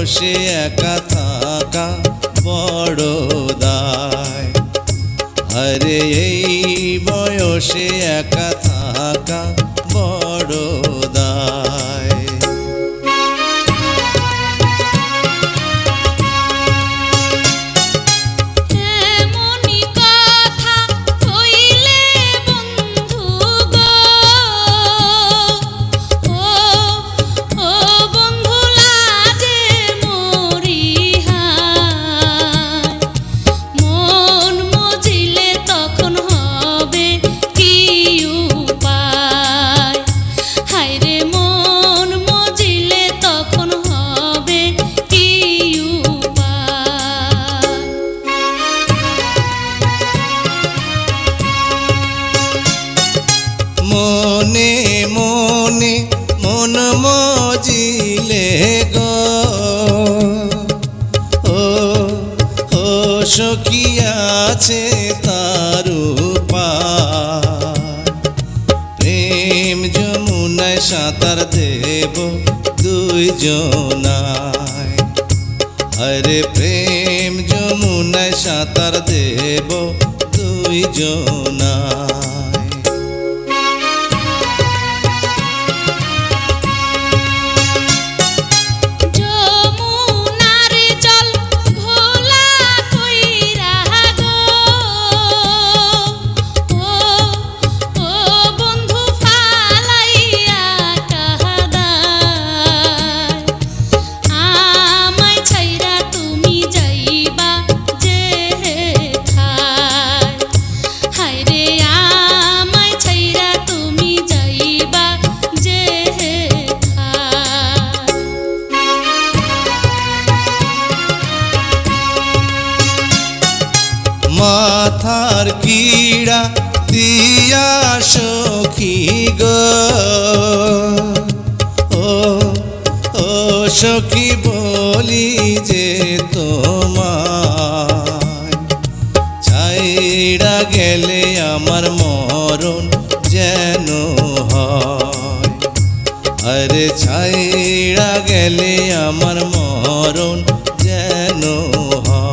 বয়সে একা থাকা বড় দায়। আরে এই বয়সে একা থাকা বড় দায়। মনে মনে মন মজিলে গো ও সখী আছে তার উপায়। প্রেম যমুনায় সাঁতার দেব দুইজনায়। আরে প্রেম যমুনায় সাঁতার দেব দুইজনায়। মাথার কিড়া দিয়া সখী গো ও সখী বলি যে তোমায়। ছাইড়া গেলে আমার মরণ যেন হয়। আরে ছাইড়া গেলে আমার মরণ যেন হয়।